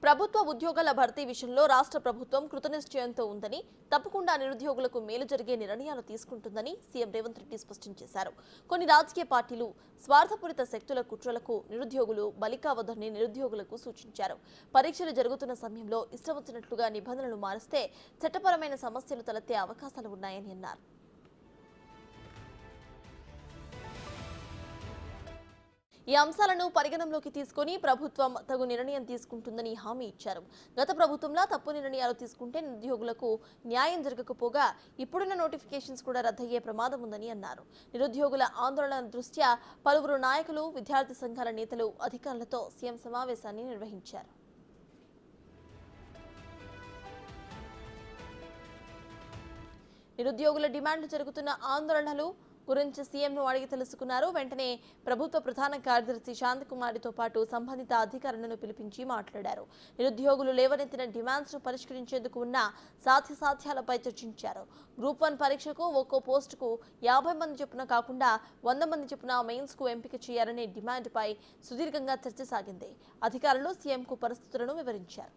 ప్రభుత్వ ఉద్యోగాల భర్తీ విషయంలో రాష్ట్ర ప్రభుత్వం కృతనిశ్చయంతో ఉందని, తప్పకుండా నిరుద్యోగులకు మేలు జరిగే నిర్ణయాలు తీసుకుంటుందని సీఎం రేవంత్ రెడ్డి స్పష్టం చేశారు. కొన్ని రాజకీయ పార్టీలు స్వార్థపూరిత శక్తుల కుట్రలకు నిరుద్యోగులు బలి కావద్దని నిరుద్యోగులకు సూచించారు. పరీక్షలు జరుగుతున్న సమయంలో ఇష్టం వచ్చినట్లుగా నిబంధనలు మారిస్తే చట్టపరమైన సమస్యలు తలెత్తే అవకాశాలు ఉన్నాయని అన్నారు. ఈ అంశాలను పరిగణనలోకి తీసుకుని ప్రభుత్వం తగు నిర్ణయం తీసుకుంటుందని హామీ ఇచ్చారు. గత ప్రభుత్వంలో తప్పు నిర్ణయాలు తీసుకుంటే నిరుద్యోగులకు న్యాయం జరగకపోగా ఇప్పుడున్న నోటిఫికేషన్స్ కూడా రద్దయ్యే ప్రమాదం ఉందని అన్నారు. నిరుద్యోగుల ఆందోళన దృష్ట్యా పలువురు నాయకులు, విద్యార్థి సంఘాల నేతలు అధికారులతో సీఎం సమావేశాన్ని నిర్వహించారు. నిరుద్యోగుల డిమాండ్లు జరుగుతున్న ఆందోళనలు గురించి సీఎంను అడిగి తెలుసుకున్నారు. వెంటనే ప్రభుత్వ ప్రధాన కార్యదర్శి శాంతికుమారితో పాటు సంబంధిత అధికారులను పిలిపించి మాట్లాడారు. నిరుద్యోగులు లేవనెత్తిన డిమాండ్స్ను పరిష్కరించేందుకు ఉన్న సాధ్యాసాధ్యాలపై చర్చించారు. గ్రూప్ 1 పరీక్షకు ఒక్కో పోస్టుకు 50 మంది చొప్పున కాకుండా 100 మంది చొప్పున మెయిన్స్కు ఎంపిక చేయాలనే డిమాండ్పై సుదీర్ఘంగా చర్చ సాగింది. అధికారులు సీఎంకు పరిస్థితులను వివరించారు.